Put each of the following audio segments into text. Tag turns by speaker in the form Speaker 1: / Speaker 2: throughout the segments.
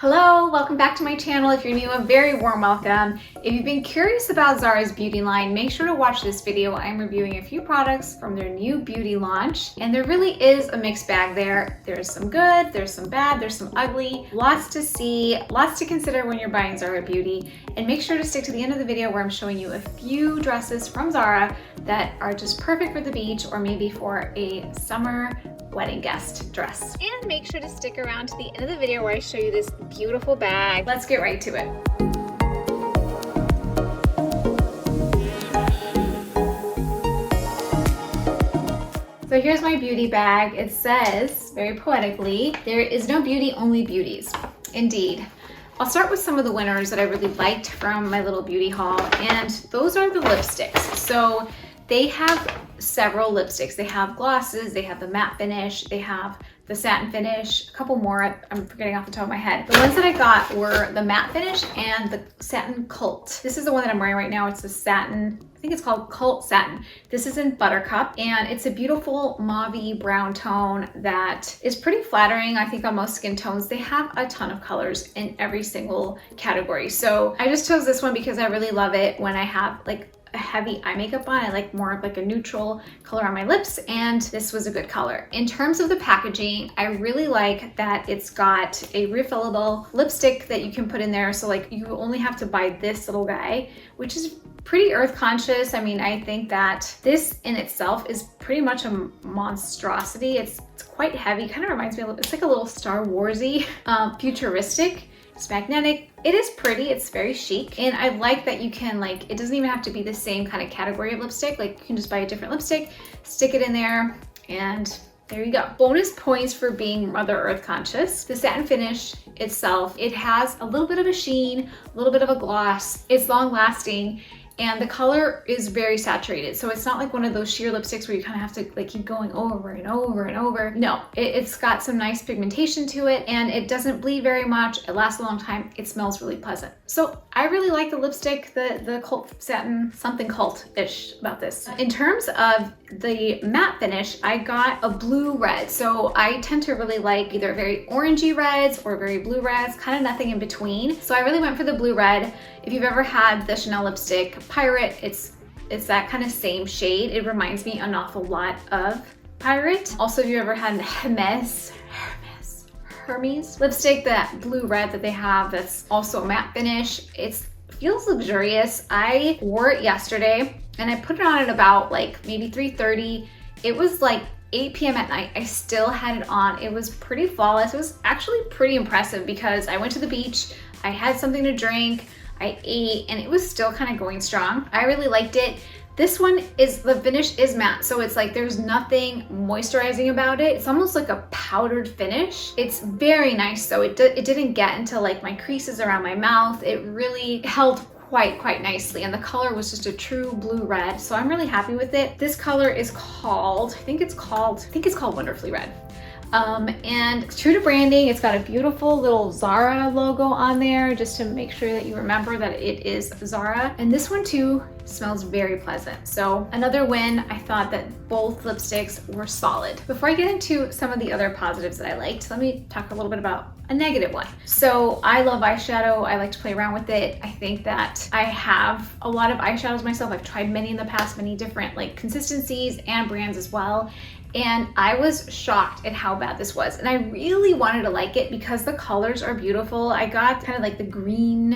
Speaker 1: Hello, welcome back to my channel. If you're new, a very warm welcome. If you've been curious about Zara's beauty line, make sure to watch this video. I'm reviewing a few products from their new beauty launch, and there really is a mixed bag there. There's some good, there's some bad, there's some ugly, lots to see, lots to consider when you're buying Zara Beauty. And make sure to stick to the end of the video where I'm showing you a few dresses from Zara that are just perfect for the beach or maybe for a summer wedding guest dress. And make sure to stick around to the end of the video where I show you this beautiful bag. Let's get right to it. So here's my beauty bag. It says, very poetically, there is no beauty, only beauties. Indeed. I'll start with some of the winners that I really liked from my little beauty haul, and those are the lipsticks. So they have several lipsticks. They have glosses, they have the matte finish, they have the satin finish, a couple more I'm forgetting off the top of my head. The ones that I got were the matte finish and the satin cult. This is the one that I'm wearing right now. It's the satin, I think it's called Cult Satin. This is in Buttercup, and it's a beautiful mauve-y brown tone that is pretty flattering, I think, on most skin tones. They have a ton of colors in every single category. So I just chose this one because I really love it when I have like a heavy eye makeup on. I like more of like a neutral color on my lips, and this was a good color. In terms of the packaging, I really like that it's got a refillable lipstick that you can put in there. So like you only have to buy this little guy, which is pretty earth conscious. I mean, I think that this in itself is pretty much a monstrosity. It's quite heavy, kind of reminds me of, it's like a little Star Warsy, futuristic. It's magnetic. It is pretty, it's very chic, and I like that you can, like, it doesn't even have to be the same kind of category of lipstick. Like, you can just buy a different lipstick, stick it in there, and there you go. Bonus points for being Mother Earth conscious. The satin finish itself, it has a little bit of a sheen, a little bit of a gloss. It's long lasting, and the color is very saturated. So it's not like one of those sheer lipsticks where you kind of have to like keep going over and over and over. No, it's got some nice pigmentation to it, and it doesn't bleed very much. It lasts a long time. It smells really pleasant. So I really like the lipstick, the Cult Satin, something cult-ish about this. In terms of the matte finish, I got a blue red. So I tend to really like either very orangey reds or very blue reds, kind of nothing in between. So I really went for the blue red. If you've ever had the Chanel lipstick Pirate, it's that kind of same shade. It reminds me an awful lot of Pirate. Also, if you ever had Hermes lipstick, that blue red that they have, that's also a matte finish. It feels luxurious. I wore it yesterday and I put it on at about like maybe 3:30. It was like 8 p.m. at night. I still had it on. It was pretty flawless. It was actually pretty impressive because I went to the beach, I had something to drink, I ate, and it was still kind of going strong. I really liked it. This one is, the finish is matte, so it's like there's nothing moisturizing about it. It's almost like a powdered finish. It's very nice, so it didn't get into like my creases around my mouth. It really held quite nicely, and the color was just a true blue red, so I'm really happy with it. This color is called, I think it's called Wonderfully Red. And true to branding, it's got a beautiful little Zara logo on there just to make sure that you remember that it is Zara. And this one too smells very pleasant. So another win. I thought that both lipsticks were solid. Before I get into some of the other positives that I liked, let me talk a little bit about a negative one. So I love eyeshadow. I like to play around with it. I think that I have a lot of eyeshadows myself. I've tried many in the past, many different like consistencies and brands as well. And I was shocked at how bad this was. And I really wanted to like it because the colors are beautiful. I got kind of like the green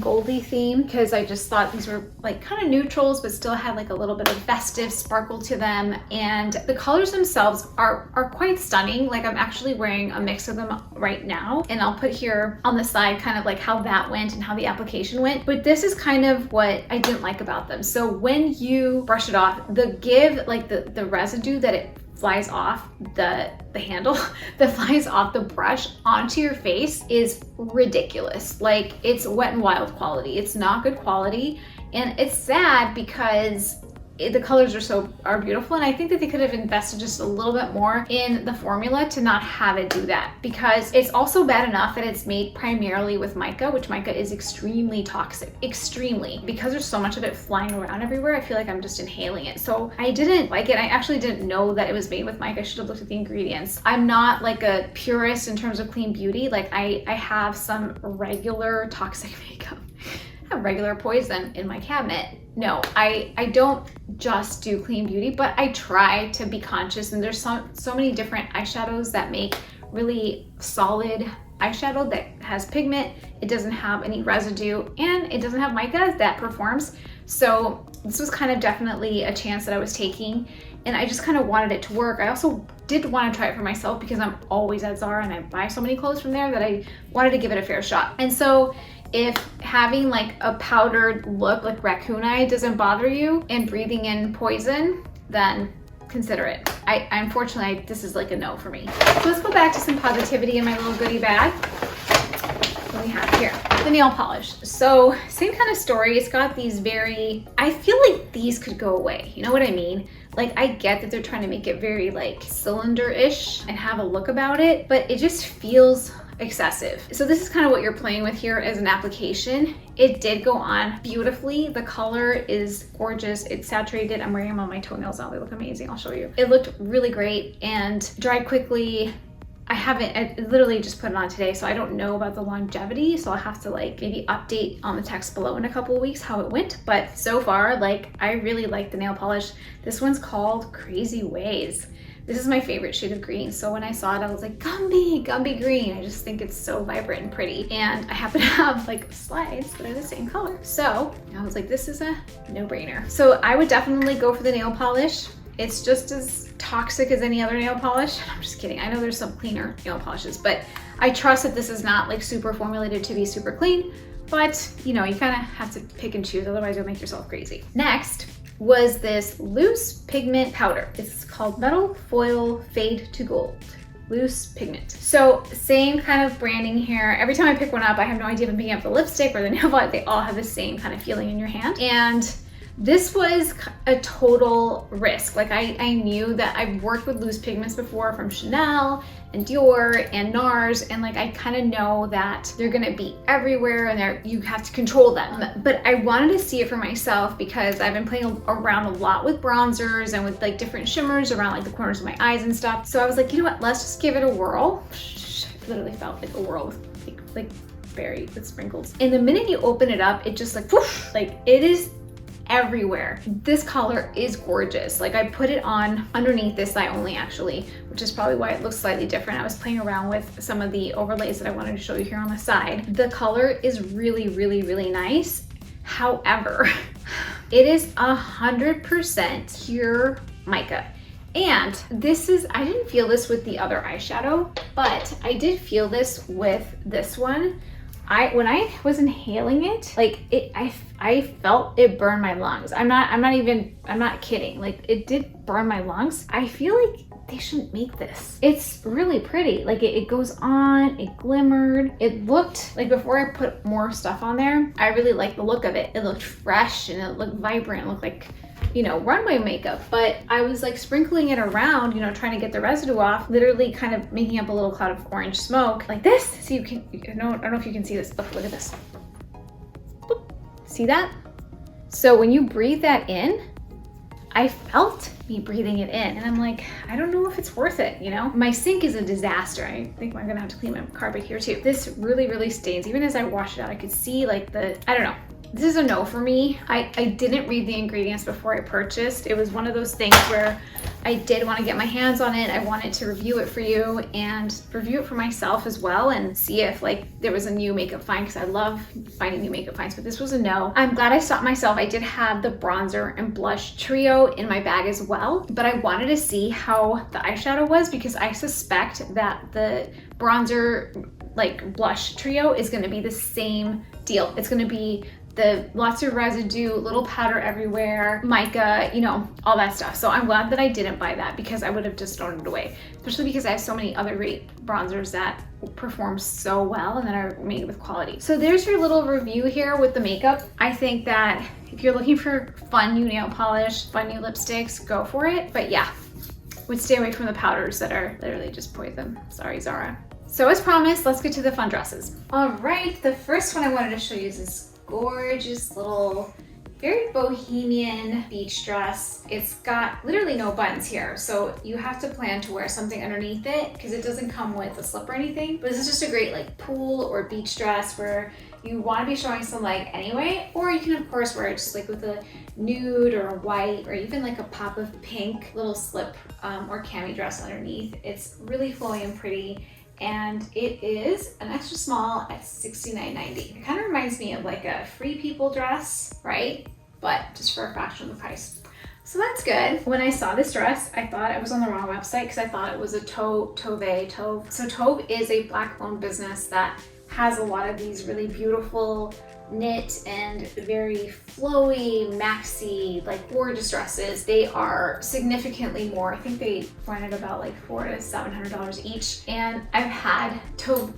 Speaker 1: goldy theme because I just thought these were like kind of neutrals, but still had like a little bit of festive sparkle to them. And the colors themselves are quite stunning. Like I'm actually wearing a mix of them right now. And I'll put here on the side kind of like how that went and how the application went. But this is kind of what I didn't like about them. So when you brush it off, the residue that it flies off the handle, that flies off the brush onto your face is ridiculous. Like, it's Wet n Wild quality. It's not good quality, and it's sad because the colors are beautiful, and I think that they could have invested just a little bit more in the formula to not have it do that, because it's also bad enough that it's made primarily with mica, which mica is extremely toxic, extremely, because there's so much of it flying around everywhere. I feel like I'm just inhaling it, so I didn't like it. I actually didn't know that it was made with mica. I should have looked at the ingredients. I'm not like a purist in terms of clean beauty. Like I have some regular toxic makeup. I have regular poison in my cabinet. No, I don't just do clean beauty, but I try to be conscious, and there's so many different eyeshadows that make really solid eyeshadow that has pigment. It doesn't have any residue, and it doesn't have mica that performs. So this was kind of definitely a chance that I was taking, and I just kind of wanted it to work. I also did want to try it for myself because I'm always at Zara and I buy so many clothes from there that I wanted to give it a fair shot. And so if having like a powdered look like raccoon eye doesn't bother you and breathing in poison, then consider it. Unfortunately, this is like a no for me. So let's go back to some positivity in my little goodie bag. What do we have here? The nail polish. So same kind of story. It's got these I feel like these could go away. You know what I mean? Like I get that they're trying to make it very like cylinder-ish and have a look about it, but it just feels excessive. So this is kind of what you're playing with here as an application. It did go on beautifully. The color is gorgeous. It's saturated. I'm wearing them on my toenails now. They look amazing. I'll show you. It looked really great and dried quickly. I literally just put it on today, so I don't know about the longevity, so I'll have to like maybe update on the text below in a couple of weeks how it went. But so far, like I really like the nail polish. This one's called Crazy Ways. This is my favorite shade of green. So when I saw it, I was like, Gumby green. I just think it's so vibrant and pretty. And I happen to have like slides that are the same color. So I was like, this is a no-brainer. So I would definitely go for the nail polish. It's just as toxic as any other nail polish. I'm just kidding. I know there's some cleaner nail polishes, but I trust that this is not like super formulated to be super clean, but you know, you kind of have to pick and choose, otherwise you'll make yourself crazy. Next was this loose pigment powder. It's called Metal Foil Fade to Gold. Loose pigment. So same kind of branding here. Every time I pick one up, I have no idea if I'm picking up the lipstick or the nail polish. They all have the same kind of feeling in your hand. And this was a total risk. Like I knew that I've worked with loose pigments before from Chanel and Dior and NARS, and like I kind of know that they're gonna be everywhere and you have to control them. But I wanted to see it for myself because I've been playing around a lot with bronzers and with like different shimmers around like the corners of my eyes and stuff. So I was like, you know what, let's just give it a whirl. It literally felt like a whirl with like berry with sprinkles. And the minute you open it up, it just like whoosh, like it is everywhere. This color is gorgeous. Like I put it on underneath this eye only actually, which is probably why it looks slightly different. I was playing around with some of the overlays that I wanted to show you here on the side. The color is really, really, really nice. However, it is 100% pure mica. And this is, I didn't feel this with the other eyeshadow, but I did feel this with this one. When I was inhaling it, like I felt it burn my lungs. I'm not kidding. Like it did burn my lungs. I feel like they shouldn't make this. It's really pretty. Like it goes on, it glimmered. It looked like, before I put more stuff on there, I really liked the look of it. It looked fresh and it looked vibrant. It looked like, you know, runway makeup. But I was like sprinkling it around, you know, trying to get the residue off, literally kind of making up a little cloud of orange smoke like this. So I don't know if you can see this. Look at this. Boop. See that? So when you breathe that in, I felt me breathing it in, and I'm like, I don't know if it's worth it, you know? My sink is a disaster. I think I'm gonna have to clean my carpet here too. This really, really stains. Even as I wash it out, I could see like I don't know. This is a no for me. I didn't read the ingredients before I purchased. It was one of those things where I did want to get my hands on it. I wanted to review it for you and review it for myself as well and see if like there was a new makeup find, because I love finding new makeup finds, but this was a no. I'm glad I stopped myself. I did have the bronzer and blush trio in my bag as well, but I wanted to see how the eyeshadow was because I suspect that the bronzer like blush trio is going to be the same deal. It's going to be the lots of residue, little powder everywhere, mica, you know, all that stuff. So I'm glad that I didn't buy that because I would have just thrown it away, especially because I have so many other great bronzers that perform so well and that are made with quality. So there's your little review here with the makeup. I think that if you're looking for fun new nail polish, fun new lipsticks, go for it. But yeah, would stay away from the powders that are literally just poison. Sorry, Zara. So as promised, let's get to the fun dresses. All right, the first one I wanted to show you is this gorgeous little, very bohemian beach dress. It's got literally no buttons here, so you have to plan to wear something underneath it because it doesn't come with a slip or anything. But this is just a great like pool or beach dress where you want to be showing some leg anyway, or you can of course wear it just like with a nude or a white or even like a pop of pink little slip or cami dress underneath. It's really flowy and pretty, and it is an extra small at $69.90. It kind of reminds me of like a Free People dress, right? But just for a fraction of the price. So that's good. When I saw this dress, I thought I was on the wrong website because I thought it was a Tove. So Tove is a Black-owned business that has a lot of these really beautiful knit and very flowy, maxi, like gorgeous dresses. They are significantly more. I think they run at about like $400 to $700 each. And I've had Tove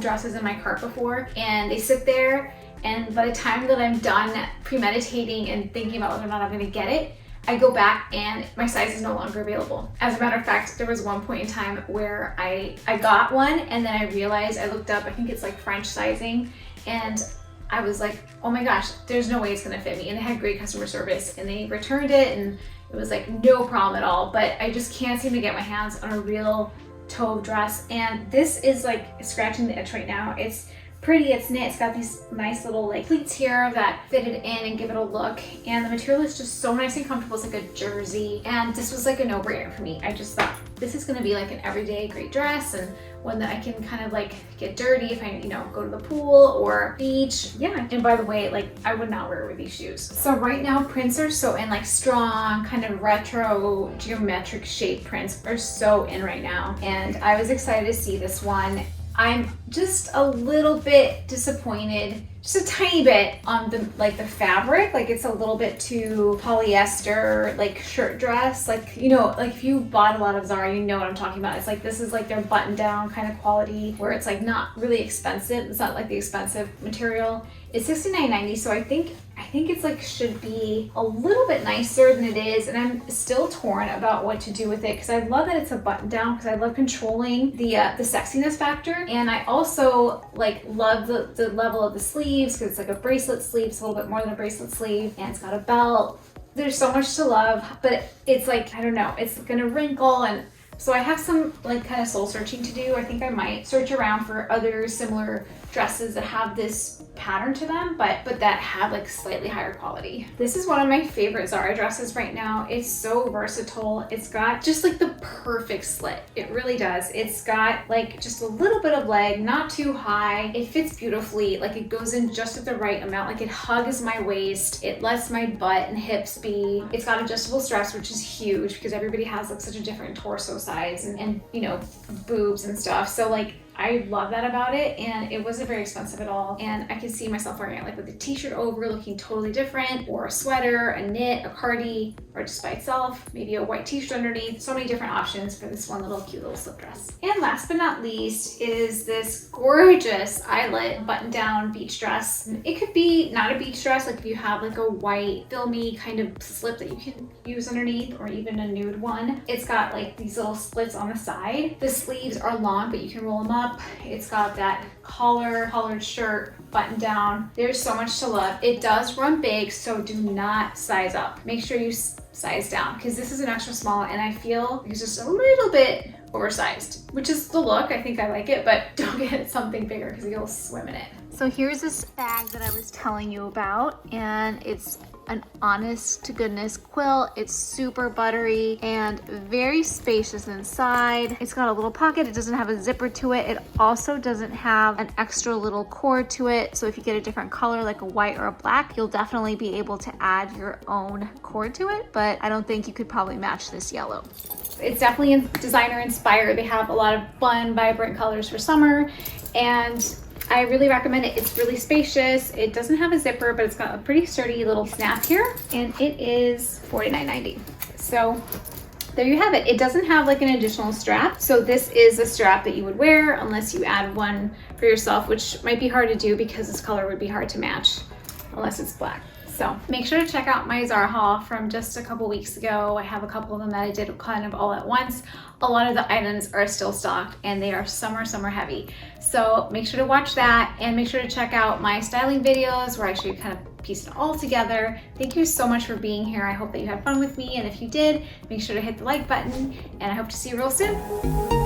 Speaker 1: dresses in my cart before, and they sit there, and by the time that I'm done premeditating and thinking about whether or not I'm gonna get it, I go back and my size is no longer available. As a matter of fact, there was one point in time where I got one and then I realized, I looked up, I think it's like French sizing, and I was like, oh my gosh, there's no way it's gonna fit me. And they had great customer service and they returned it and it was like no problem at all. But I just can't seem to get my hands on a real Tove dress. And this is like scratching the itch right now. It's pretty, it's knit, it's got these nice little like pleats here that fit it in and give it a look, and the material is just so nice and comfortable. It's like a jersey, and this was like a no-brainer for me. I just thought this is gonna be like an everyday great dress and one that I can kind of like get dirty if I, you know, go to the pool or beach. Yeah, and by the way, like I would not wear it with these shoes. So right now prints are so in, like strong kind of retro geometric shape prints are so in right now, and I was excited to see this one. I'm just a little bit disappointed, just a tiny bit on the fabric. Like it's a little bit too polyester, like shirt dress. Like, you know, like if you bought a lot of Zara, you know what I'm talking about. It's like, this is like their button down kind of quality where it's like not really expensive. It's not like the expensive material. It's $69.90, so I think it's like should be a little bit nicer than it is, and I'm still torn about what to do with it because I love that it's a button down because I love controlling the sexiness factor, and I also like love the level of the sleeves because it's like a bracelet sleeve. It's a little bit more than a bracelet sleeve, and it's got a belt. There's so much to love, but it's like, I don't know, it's gonna wrinkle, and so I have some like kind of soul searching to do. I think I might search around for other similar dresses that have this pattern to them, but that have like slightly higher quality. This is one of my favorite Zara dresses right now. It's so versatile. It's got just like the perfect slit. It really does. It's got like just a little bit of leg, not too high. It fits beautifully. Like it goes in just at the right amount. Like it hugs my waist. It lets my butt and hips be. It's got adjustable straps, which is huge because everybody has like such a different torso size and you know, boobs and stuff. So like I love that about it, and it wasn't very expensive at all, and I could see myself wearing it like with a t-shirt over looking totally different, or a sweater, a knit, a cardi, or just by itself, maybe a white t-shirt underneath. So many different options for this one little cute little slip dress. And last but not least is this gorgeous eyelet button down beach dress. It could be not a beach dress, like if you have like a white filmy kind of slip that you can use underneath, or even a nude one. It's got like these little splits on the side. The sleeves are long, but you can roll them up. It's got that collared shirt button down. There's so much to love. It does run big, so do not size up. Make sure you size down because this is an extra small, and I feel it's just a little bit oversized, which is the look. I think I like it, but don't get something bigger because you'll swim in it. So here's this bag that I was telling you about, and it's an honest to goodness quilt. It's super buttery and very spacious inside. It's got a little pocket. It doesn't have a zipper to it. It also doesn't have an extra little cord to it. So if you get a different color like a white or a black, you'll definitely be able to add your own cord to it, but I don't think you could probably match this yellow. It's definitely designer inspired. They have a lot of fun, vibrant colors for summer, and I really recommend it. It's really spacious. It doesn't have a zipper, but it's got a pretty sturdy little snap here, and it is $49.90. So there you have it. It doesn't have like an additional strap. So this is a strap that you would wear unless you add one for yourself, which might be hard to do because this color would be hard to match unless it's black. So make sure to check out my Zara haul from just a couple weeks ago. I have a couple of them that I did kind of all at once. A lot of the items are still stocked and they are summer heavy. So make sure to watch that and make sure to check out my styling videos where I show you kind of piece it all together. Thank you so much for being here. I hope that you had fun with me, and if you did, make sure to hit the like button, and I hope to see you real soon.